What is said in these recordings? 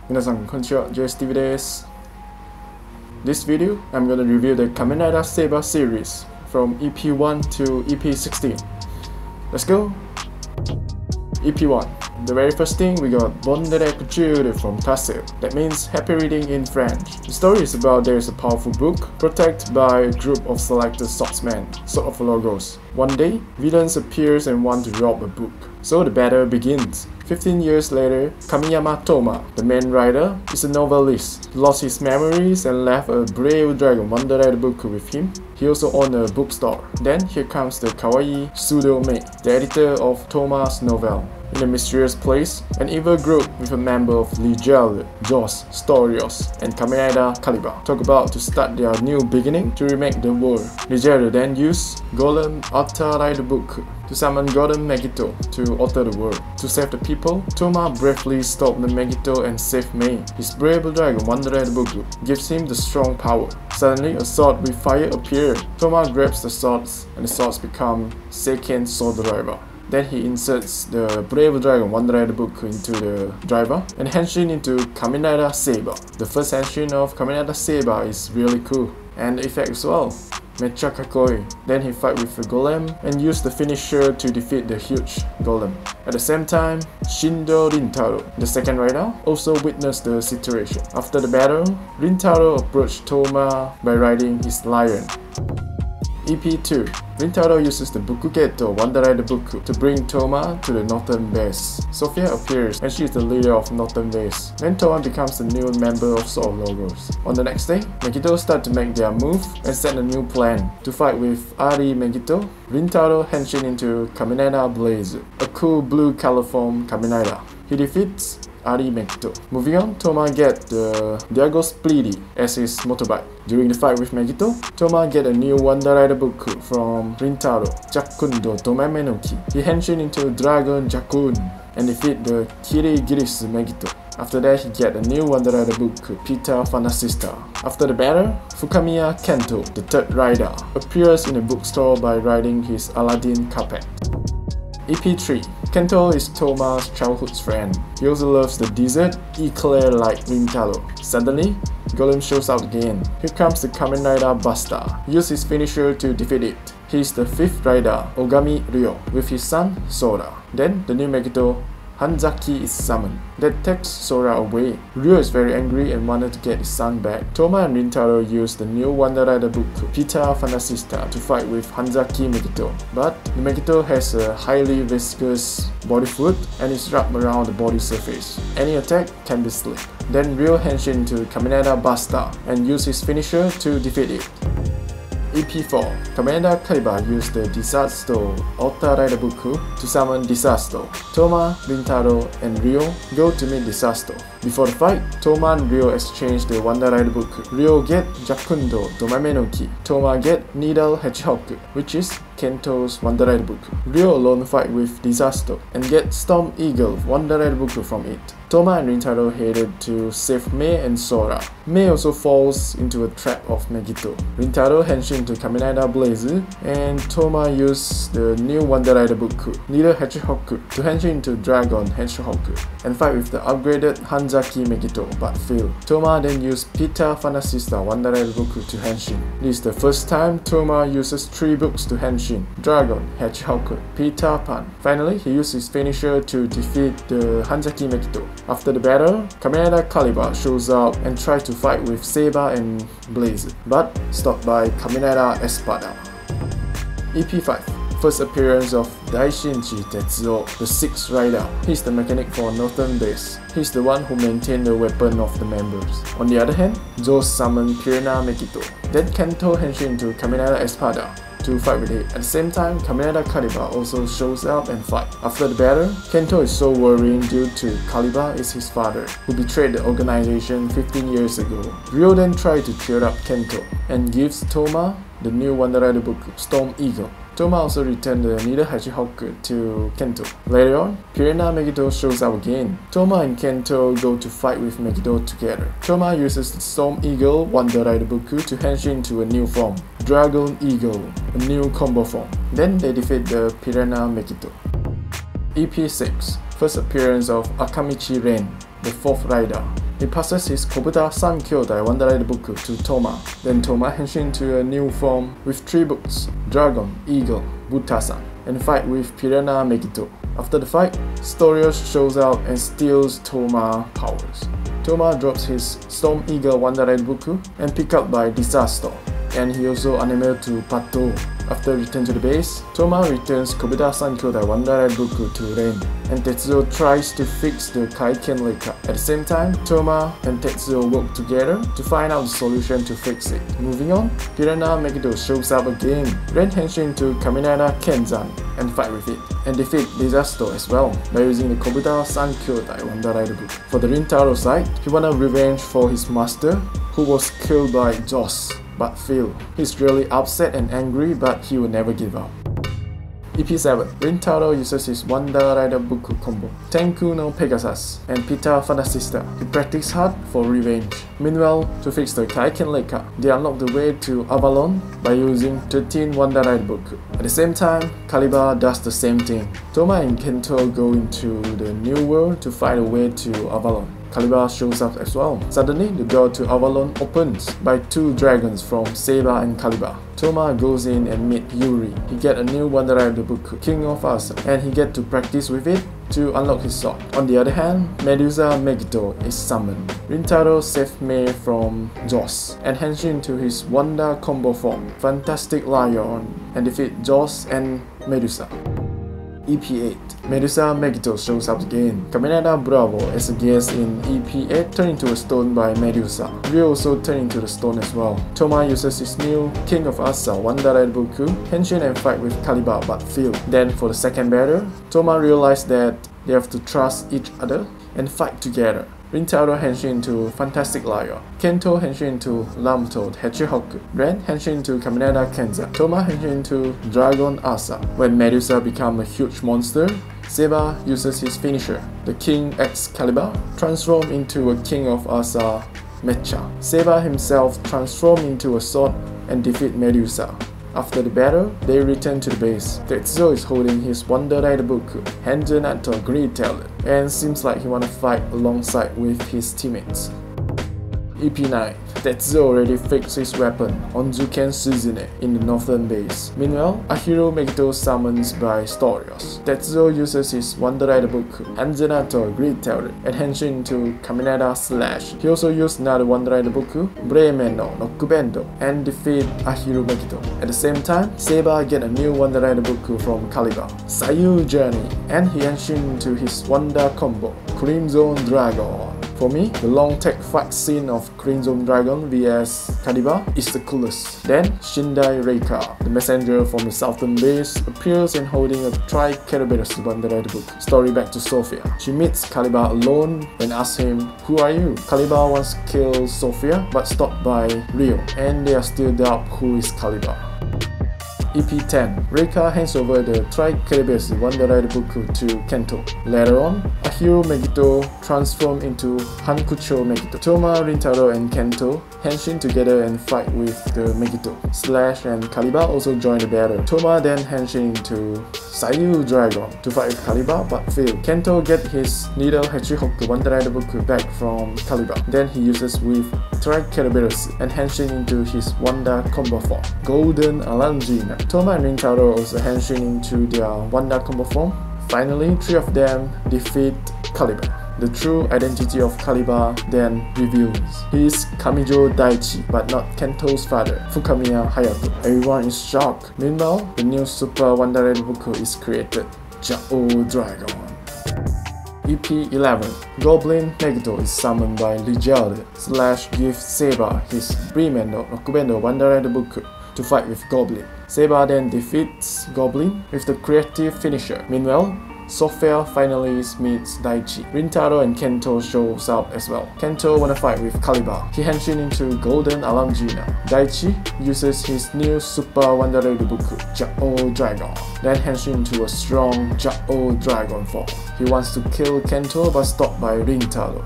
皆さんこんにちは、JSTV です。This video, I'm gonna review the Kamen Rider Saber series from EP1 to EP16. Let's go! EP1. The very first thing we got Bonne Lecture from Tassel. That means happy reading in French. The story is about there is a powerful book protected by a group of selected swordsmen, sort of logos. One day, villains appears and want to rob a book. So the battle begins. 15 years later, Kamiyama Toma, the main rider, is a novelist. He lost his memories and left a Brave Dragon Wanderer book with him. He also owned a bookstore. Then here comes the kawaii Sudo-mei, the editor of Toma's novel. In a mysterious place, an evil group with a member of Ligel, Joss, Storios, and Kamen Rider Caliber talk about to start their new beginning to remake the world. Ligel then used Golem Alter Rider Book to summon Golem Megito to alter the world. To save the people, Toma bravely stopped the Megito and saved Mei. His brave dragon Wanderer Book gives him the strong power. Suddenly, a sword with fire appeared. Toma grabs the swords, and the swords become Seiken Sword Driver. Then he inserts the Brave Dragon Wanderer Book into the driver and henshin into Kamen Rider Saber. The first henshin of Kamen Rider Saber is really cool, and the effect as well. Mecha kakoi. Then he fight with the golem and use the finisher to defeat the huge golem. At the same time, Shindo Rintaro, the second rider, also witnessed the situation. After the battle, Rintaro approached Toma by riding his lion. EP2. Rintaro uses the Bukugeto Wanderer Book to bring Toma to the northern base. Sophia appears and she is the leader of northern base. Then Toma becomes the new member of Sword Logos. On the next day, Megito start to make their move and set a new plan. To fight with Ari Megito, Rintaro henshin into Kamen Rider Blaze, a cool blue color form Kamen Rider. He defeats Ari Megito. Moving on, Toma gets the Diago Splitty as his motorbike. During the fight with Megito, Toma gets a new Wanderer Book from Rintaro, Jakundo Tomamenoki. He henshin into Dragon Jakun and defeat the Kirigiris Megito. After that, he gets a new Wanderer Book, Peter Fantasista. After the battle, Fukamiya Kento, the third rider, appears in a bookstore by riding his Aladdin carpet. EP3. Kento is Toma's childhood friend. He also loves the desert, eclair like Rintaro. Suddenly, Golem shows up again. Here comes the Kamen Rider Buster. He uses his finisher to defeat it. He is the fifth rider, Ogami Ryo, with his son, Sora. Then, the new Megito, Hanzaki, is summoned. That takes Sora away. Ryo is very angry and wanted to get his son back. Toma and Rintaro use the new Wanderer Book, Peter Fantasista, to fight with Hanzaki Megito. But the Megito has a highly viscous body fluid and is wrapped around the body surface. Any attack can be slipped. Then Ryo henshin into Kamen Rider Buster and use his finisher to defeat it. EP4. Kamen Rider Caliber used the Disaster Alter Rider Book to summon Disaster. Toma, Rintaro, and Ryo go to meet Disaster. Before the fight, Toma and Ryo exchange the Wanderer Book. Ryo get Jakundo Tomamenoki. Toma get Needle Hedgehog, which is Kento's Wanderer Book. Ryo alone fight with Disaster and get Storm Eagle Wanderer Book from it. Toma and Rintaro headed to save Mei and Sora. Mei also falls into a trap of Megito. Rintaro henshin to Kamen Rider Blaze and Toma uses the new Wanderer Book, Needle Hedgehog, to henshin into Dragon Hedgehog and fight with the upgraded Hanzaki Megito but fail. Toma then used Peter Fantasista Wanderer Book to henshin. This is the first time Toma uses 3 books to henshin: Dragon, Hedgehog, Peter Pan. Finally, he uses his finisher to defeat the Hanzaki Megito. After the battle, Kamen Rider Caliber shows up and tries to fight with Saber and Blaze, but stopped by Kamen Rider Espada. EP5. First appearance of Daishinji Tetsuo, the sixth rider. He's the mechanic for Northern Base. He's the one who maintains the weapon of the members. On the other hand, Joss summoned Piranha Megito. Then Kento henshin to Kamen Rider Espada to fight with it. At the same time, Kamen Rider Caliber also shows up and fight. After the battle, Kento is so worried due to Caliber is his father, who betrayed the organization 15 years ago. Ryo then tries to cheer up Kento and gives Toma the new Wanderer Book, Storm Eagle. Toma also returned the Needle Hedgehog to Kento. Later on, Piranha Megito shows up again. Toma and Kento go to fight with Megito together. Toma uses the Storm Eagle Wanderer Book to henshin to a new form, Dragon Eagle, a new combo form. Then they defeat the Piranha Megito. EP6. First appearance of Akamichi Ren, the fourth rider. he passes his Kobuta Sankyōdai Wandarai Book to Toma. Then Toma henshin into a new form with 3 books, Dragon, Eagle, Butasan, and fight with Piranha Megito. After the fight, Storios shows up and steals Toma's powers. Toma drops his Storm Eagle Wandarai Book and picked up by Disaster, and he also unable to Pato. After return to the base, Toma returns Kobuta Sankyōdai Wandarai Book to Ren, and Tetsuo tries to fix the Kaiken Leica. At the same time, Toma and Tetsuo work together to find out the solution to fix it. Moving on, Piranha Megiddo shows up again. Ren henshin to Kaminara Kenzan and fight with it, and defeat Disaster as well by using the Kobuta Sankyōdai Wandarai Book. For the Rintaro side, he wanted revenge for his master, who was killed by Joss, but failed. He's really upset and angry, but he will never give up. EP7. Rintaro uses his Wandarai Book combo, Tenku no Pegasus, and Pita Fantasista. He practices hard for revenge. Meanwhile, to fix the Kaiken Leica, they unlock the way to Avalon by using 13 Wandarai Book. At the same time, Caliber does the same thing. Toma and Kento go into the new world to find a way to Avalon. Caliber shows up as well. Suddenly, the door to Avalon opens by 2 dragons from Seba and Caliber. Toma goes in and meets Yuri. He gets a new Wandarai Book, King of Asa, and he gets to practice with it to unlock his sword. On the other hand, Medusa Megiddo is summoned. Rintaro saves Mei from Joss and henshin to his Wanda combo form, Fantastic Lion, and defeat Joss and Medusa. EP8. Medusa Megiddo shows up again. Kaminara Bravo as a guest in EP8 turned into a stone by Medusa. Ryo also turned into the stone as well. Toma uses his new King of Asa Wandarai Book, henshin and fight with Caliber but fail. Then for the second battle, Toma realized that they have to trust each other and fight together. Rintaro henshin to Fantastic Lion. Kento henshin to Lamtoad Hedgehog. Ren henshin to Kaminara Kenza. Toma henshin to Dragon Asa. When Medusa becomes a huge monster, Seba uses his finisher, the King Excalibur, transform into a King of Asa Mecha. Seba himself transforms into a sword and defeat Medusa. After the battle, they return to the base. Tetsuo is holding his Wandarai Book, Hangen at a great talent, and seems like he wanna fight alongside with his teammates. EP9. Tetsuo already fixed his weapon, Onzuken Suzune, in the northern base. Meanwhile, Ahiro Megiddo summons by Storios. Tetsuo uses his Wandarai Book, Hanzena to a great talent, and henshin to Kaminara Slash. He also used another Wandarai Book, Bremen no Nokubendo, and defeat Ahiro Megiddo. At the same time, Seba get a new Wandarai Book from Caliber, Sayu Journey, and he henshin to his Wanda combo, Crimson Dragon. For me, the long tech fight scene of Crimson Dragon vs Caliber is the coolest. Then, Shindai Reika, the messenger from the southern base, appears and holding a Triceratops Wandarai Book. Story back to Sophia. She meets Caliber alone and asks him, "Who are you?" Caliber wants to kill Sophia, but stopped by Ryo, and they are still doubt who is Caliber. EP10. Reika hands over the Triceratops Wandarai Book to Kento. Later on, Ahiro Megiddo transforms into Hankucho Megiddo. Toma, Rintaro, and Kento henshin together and fight with the Megiddo. Slash and Caliber also join the battle. Toma then henshin into Sayu Dragon to fight with Caliber but fail. Kento gets his Needle Hedgehog Wandarai Book back from Caliber. Then he uses with Triceratops and henshin into his Wanda combo form, Golden Alangina. Toma and Rintaro also henshin into their Wanda combo form. Finally, 3 of them defeat Caliber. The true identity of Caliber then reveals. He is Kamijo Daichi, but not Kento's father, Fukamiya Hayato. Everyone is shocked. Meanwhile, the new Super Wandarai Book is created, Jao Dragon. EP11. Goblin Megiddo is summoned by Ligiade. Slash gives Seba his Bremen no Nokubendo Wandarai Book to fight with Goblin. Seba then defeats Goblin with the creative finisher. Meanwhile, Sophia finally meets Daichi. Rintaro and Kento shows up as well. Kento wanna fight with Caliber. He henshin into Golden Alangina. Daichi uses his new Super Wandarai Book, Jao Dragon, then henshin into a strong Jao Dragon form. He wants to kill Kento but stopped by Rintaro.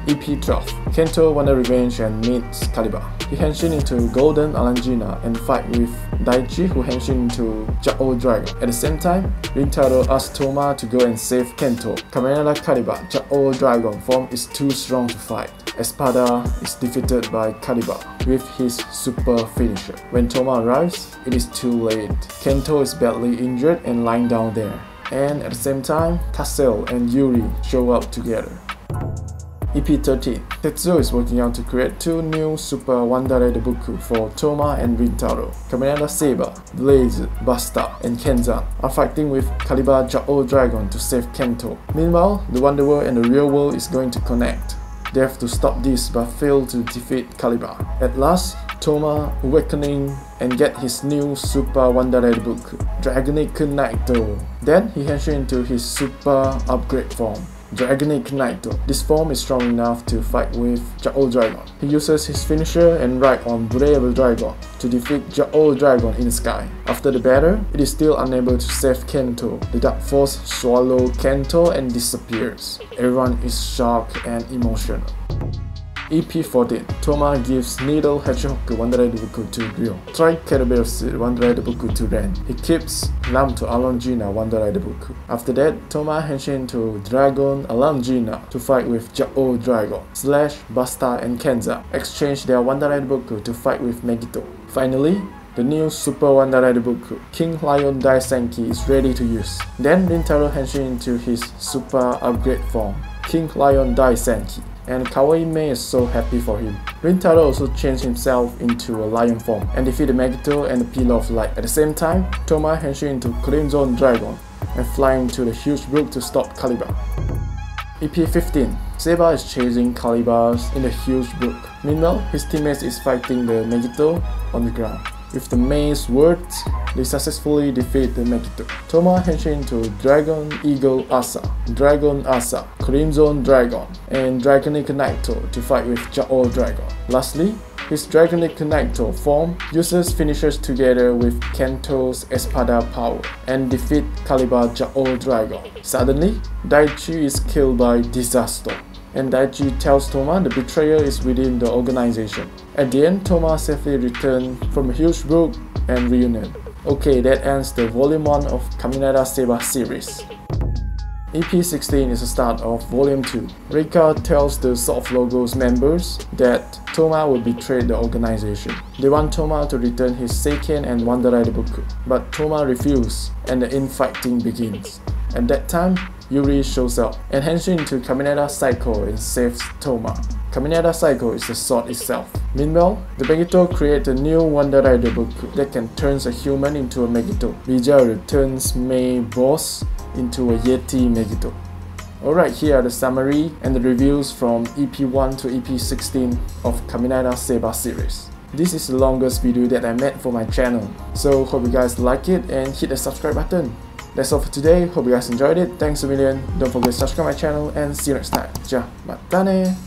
EP12. Kento wanna revenge and meets Caliber. he henshin into Golden Alangina and fight with Daichi, who henshin into Jao Dragon. At the same time, Rintaro asks Toma to go and save Kento. Kamen Rider Kariba Jao Dragon form is too strong to fight. Espada is defeated by Kariba with his super finisher. When Toma arrives, it is too late. Kento is badly injured and lying down there. And at the same time, Tassel and Yuri show up together. EP 13. Tetsuo is working out to create 2 new Super Wandare Buku for Toma and Rintaro. Kamen Rider Saber, Blaze, Basta, and Kenzan are fighting with Kariba Jao Dragon to save Kento. Meanwhile, the Wonder World and the real world is going to connect. They have to stop this but fail to defeat Kariba. At last, Toma awakening and get his new Super Wandare Buku, Dragonic Naito. Then he henshin into his super upgrade form, Dragonic Naito. This form is strong enough to fight with Jao Dragon. He uses his finisher and ride on Brave Dragon to defeat Jao Dragon in the sky. After the battle, it is still unable to save Kento. The Dark Force swallows Kento and disappears. Everyone is shocked and emotional. EP 14. Toma gives Needle Hedgehog Wandare Buku to Ryo, Triceratops Wandare Buku to Ren. He keeps Lam to Alangina Wandare Buku. After that, Toma henshin to Dragon Alangina to fight with Jao Dragon. Slash, Basta, and Kenza exchange their Wandare Buku to fight with Megito. Finally, the new Super Wandare Buku, King Lion Daisenki, is ready to use. Then Rintaro henshin into his super upgrade form, King Lion Daisenki, and Kawaii Mei is so happy for him. Rintaro also changed himself into a lion form and defeated Megito and the Pillar of Light. At the same time, Toma henshin into Crimson Dragon and flying into the huge brook to stop Kariba. EP 15. Seba is chasing Kariba in the huge brook. Meanwhile, his teammates is fighting the Megito on the ground. With the Maze words, they successfully defeat the Megito. Toma henshin into Dragon Eagle Asa, Dragon Asa, Crimson Dragon, and Dragonic Naito to fight with Jao Dragon. Lastly, his Dragonic Naito form uses finishers together with Kento's Espada power and defeat Kariba Jao Dragon. Suddenly, Daichi is killed by Disaster, and Daichi tells Toma the betrayer is within the organization. At the end, Toma safely returned from a huge brook and reunion. Okay, that ends the Volume 1 of Kamen Rider Saber series. EP 16 is the start of Volume 2. Rika tells the Soft Logos members that Toma will betray the organization. They want Toma to return his Seiken and Wandare Buku, but Toma refuses and the infighting begins. At that time, Yuri shows up and henshin into Kamen Rider Psycho and saves Toma. Kamen Rider Psycho is the sword itself. Meanwhile, the Megito creates a new Wandare Buku that can turn a human into a Megito. Bijaru turns Mei Boss into a Yeti Megito. Alright, here are the summary and the reviews from EP 1 to EP 16 of Kamen Rider Saber series. This is the longest video that I made for my channel, so hope you guys like it and hit the subscribe button. That's all for today, hope you guys enjoyed it, thanks a million, don't forget to subscribe my channel and see you next time. Ja, matane!